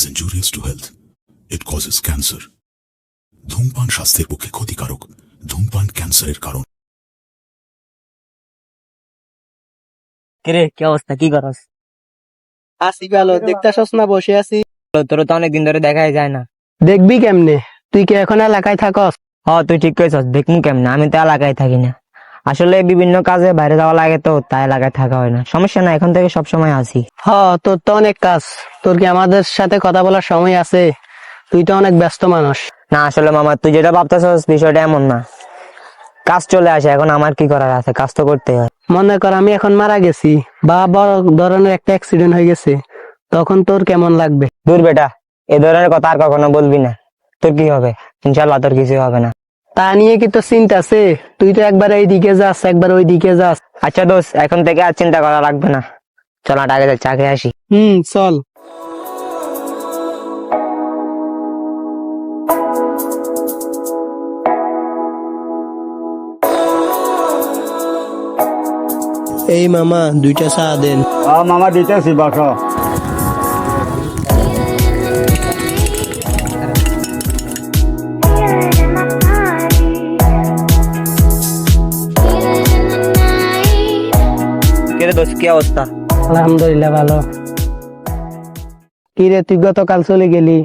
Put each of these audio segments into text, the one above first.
is injurious to health. It causes cancer. ধূমপান স্বাস্থ্যের পক্ষে ক্ষতিকারক। ধূমপান ক্যান্সারের কারণ। কিরে কি অবস্থা, কি করস? আসি ভালো, দেখতেছস না বসে আছি। তোর তো অনেকদিন ধরে দেখাই যায় না। দেখবি কেমনে, তুই কি এখন এলাকায় থাকস? তুই ঠিক কইছস, দেখমু কেমনে, আমি তো এলাকায় থাকি না। আসলে বিভিন্ন কাজে বাইরে যাওয়া লাগে, তো তাই এলাকায় থাকা হয় না। সমস্যা না, এখন থেকে সবসময় আসি। তোর তো অনেক কাজ, তোর কি আমাদের সাথে কথা বলার সময় আছে? তুই তো অনেক ব্যস্ত মানুষ। না আসলে মামা, তুই যেটা ভাবতেছস বিষয়টা এমন না। কাজ চলে আসে, এখন আমার কি করার আছে, কাজ তো করতে হয়। মনে কর আমি এখন মারা গেছি বা বড় ধরনের একটা অ্যাক্সিডেন্ট হয়ে গেছে, তখন তোর কেমন লাগবে? দূর বেটা, এ ধরনের কথা আর কখনো বলবি না। তোর কি হবে? ইনশাল্লাহ তোর কিছু হবে না। তা নিয়ে কি তোর চিন্তা আছে? তুই তো একবার এইদিকে যাস, একবার ওইদিকে যাস। আচ্ছা দোস্ত, এখন থেকে আর চিন্তা করা লাগবে না। চল না, আগে চা খেয়ে আসি। চল। এই মামা, দুইটা চা দেন। মামা দিতেছি, বসো। কিরে দোস্ত, কি অবস্থা? আলহামদুলিল্লাহ ভালো। কি রে, তুই গতকাল চলে গেলি,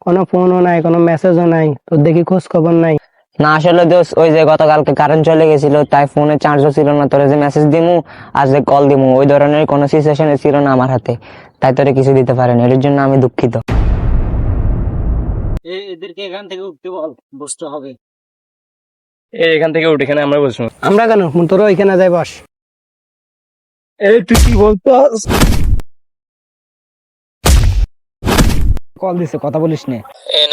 কোনো ফোনও নাই, কোনো মেসেজও নাই, তোর দেখি খোঁজ খবর নাই। না আসলে দোস্ত, ওই যে গতকালকে কারেন্ট চলে গেছিল, তাই ফোনে চার্জও ছিল না। তোরে যে মেসেজ দিমু আর যে কল দিমু, ওই ধরনের কোনো সিচুয়েশনে ছিল না আমার হাতে, তাই তোরে কিছু দিতে পারেনি। এর জন্য আমি দুঃখিত। এদেরকে এখান থেকে উঠতে বল, বসতে হবে। এখান থেকে উঠে এখানে আমরা বসবো। আমরা কেন, তোরা ওইখানে যাই বস। এই তুই কি বলছস? কল দিছে, কথা বলিস নে।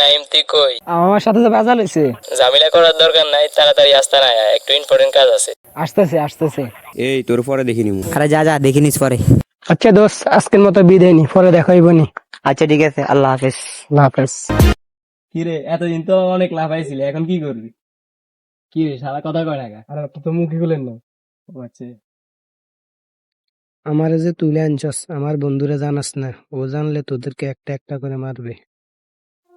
নাইম তুই কই? আমার সাথে তো বেজাল হয়েছে। ঝামেলা করার দরকার নাই, তাড়াতাড়ি আসতে না, একটু ইম্পর্টেন্ট কাজ আছে। আসতেছে। এই তোর পরে দেখি নিমু। আরে যা যা, দেখে নিস পরে। আচ্ছা দোস্ত, আজকের মতো বিদায় নি, পরে দেখা হইব নি। আচ্ছা ঠিক আছে, আল্লাহ হাফেজ। আল্লাহ হাফেজ। কিরে, এতদিন তো অনেক লাভ আইছিল, এখন কি করবি? কি রে, সারা কথা কয় টাকা? আর তো মুখে খুলেন না। আচ্ছা, আমারে যে তুলে আনছস, আমার বন্ধুরা জানাস না, ও জানলে তোদেরকে একটা একটা করে মারবে।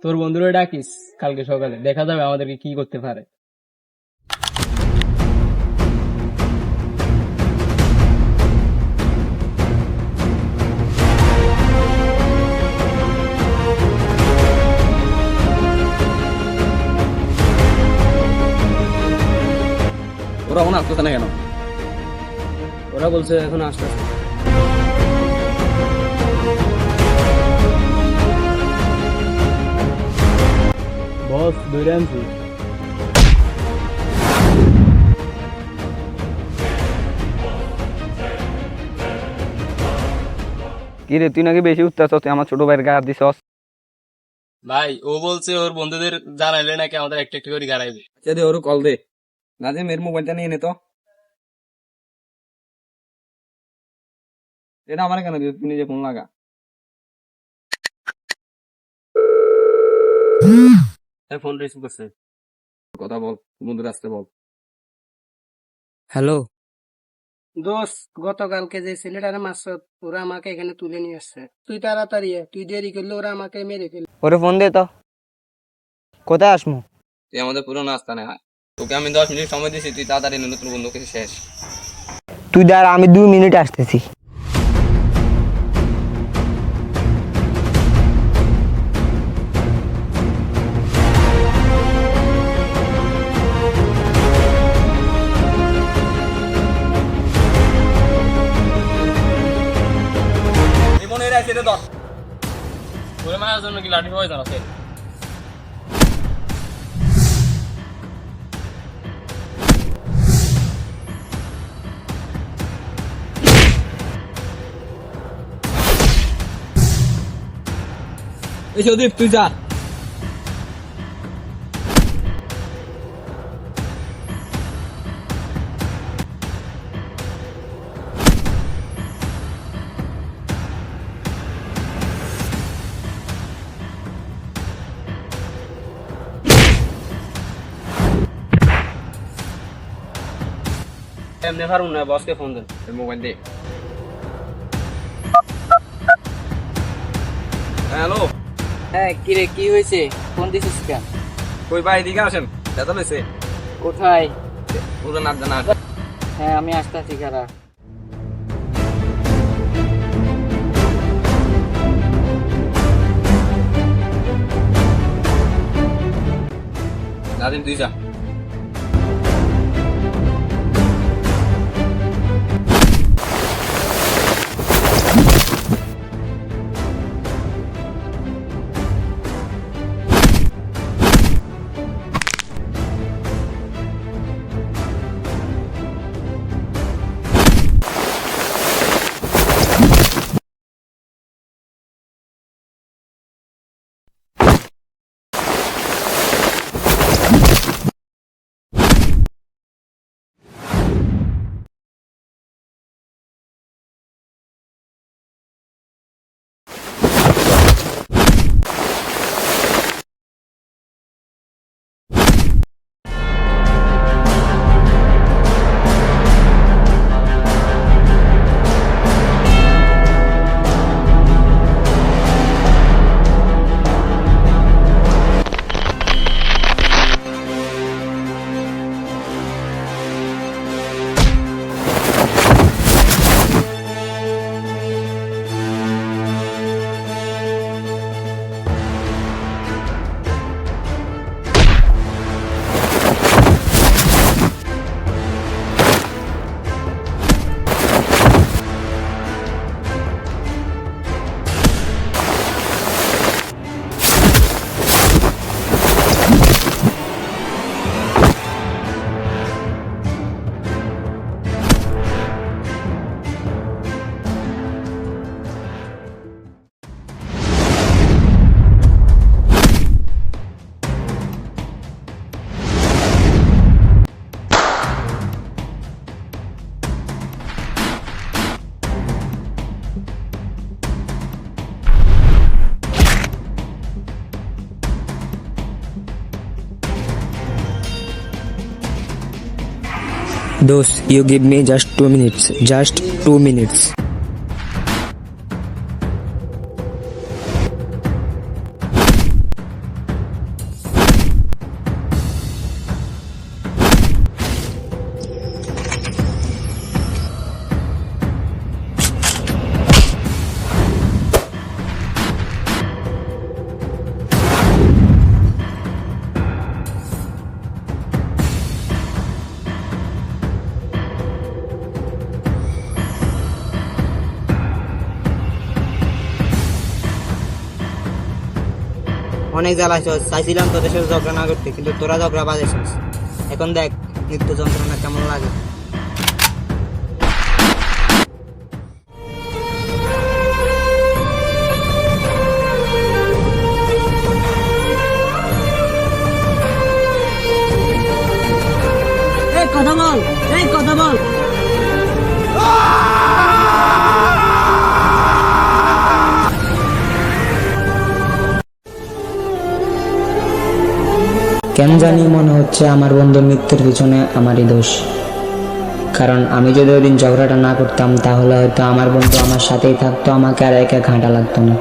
তোর বন্ধুরা ডাকিস কালকে সকালে, দেখা যাবে আমাদেরকে কি করতে পারে। ওরা এখন আসতেছে না কেন? ওরা বলছে এখন আসতেছে। বস ধরে আনছি। কিরে, তুই নাকি বেশি উঠতেছস, তুই আমার ছোট ভাইয়ের গায়ে দিছস। ভাই ও বলছে ওর বন্ধুদের জানাইলে নাকি আমাদের একটা একটা করে গাড়াইবে। আচ্ছা দে, ওর কল দে। নাজিম, এর মোবাইলটা নিয়ে নে তো। এটা আমার কেন দিস, তুই নিজে ফোন লাগা। ফোন রিসিভ করছে, কথা বল, বন্ধুরা আসতে বল। হ্যালো দোস্ত, গতকালকে যে ছেলেটারে মারছ, ওরা আমাকে এখানে তুলে নিয়ে আসছে। তুই তাড়াতাড়ি আয়, তুই দেরি করলে ওরা আমাকে মেরে ফেলবে। ওরে ফোন দে তো, কোথায় আসমু? তুই আমাদের পুরো নাস্তা নেয়, তোকে আমি 10 মিনিট সময় দিছি, তুই তাড়াতাড়ি নতুন বন্ধু কিছু শেষ। তুই দাঁড়া, আমি 2 মিনিট আসতেছি। জীবনের আছে রে 10 ওরে মারার জন্য কি লাঠি প্রয়োজন আছে? এই সদীপ, তুই যা। এমনি পারুন না, বসকে ফোন দেন। মোবাইল দে। হ্যালো, হ্যাঁ কিরে কি হয়েছে ফোন দিছিস কেন? কই ভাই এদিকে আসেন, বেতন হয়েছে কোথায়? পুরো নাচ জানা। হ্যাঁ আমি আসতেছি খারাপ। নাদিম তুই যা। Dost, you give me just 2 minutes. Just 2 minutes. অনেক জ্বালাইছস, চাইছিলাম তোদের সাথে ঝগড়া না করতে, কিন্তু তোরা ঝগড়া বাজেছিস। এখন দেখ নিত্য যন্ত্রণা কেমন লাগে। কথা বল, কথা বল। কেন জানি মনে হচ্ছে আমার বন্ধুর মৃত্যুর পিছনে আমারই দোষ। কারণ আমি যদি ওই দিন ঝগড়াটা না করতাম তাহলে হয়তো আমার বন্ধু আমার সাথেই থাকতো, আমাকে আর একা ঘাঁটা লাগতো না।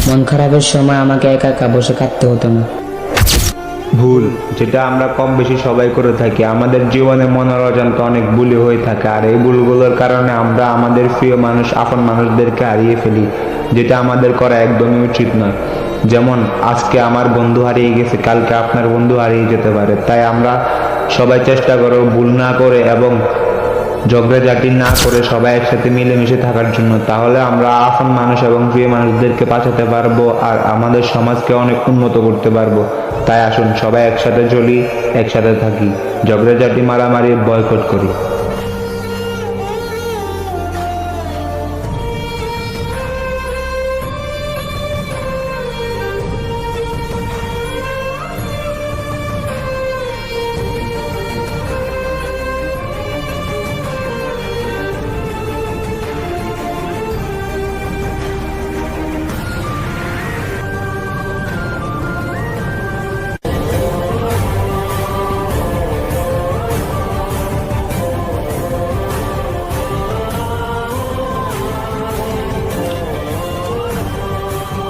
মন খারাপের সময় আমাকে একা একা বসে কাঁদতে হতো না। ভুল যেটা আমরা কম বেশি সবাই করে থাকি, আমাদের জীবনে মনের অজান্তে অনেক ভুলই হয়ে থাকে, আর এই ভুলগুলোর কারণে আমরা আমাদের প্রিয় মানুষ, আপন মানুষদেরকে হারিয়ে ফেলি, যেটা আমাদের করা একদমই উচিত নয়। যেমন আজকে আমার বন্ধু হারিয়ে গেছে, কালকে আপনার বন্ধু হারিয়ে যেতে পারে। তাই আমরা সবাই চেষ্টা করব ভুল না করে এবং ঝগড়াঝাটি না করে সবাই একসাথে মিলেমিশে থাকার জন্য। তাহলে আমরা আপন মানুষ এবং প্রিয় মানুষদেরকে বাঁচাতে পারবো আর আমাদের সমাজকে অনেক উন্নত করতে পারবো। তাই আসুন সবাই একসাথে চলি, একসাথে থাকি, ঝগড়াঝাটি মারামারি বয়কট করি।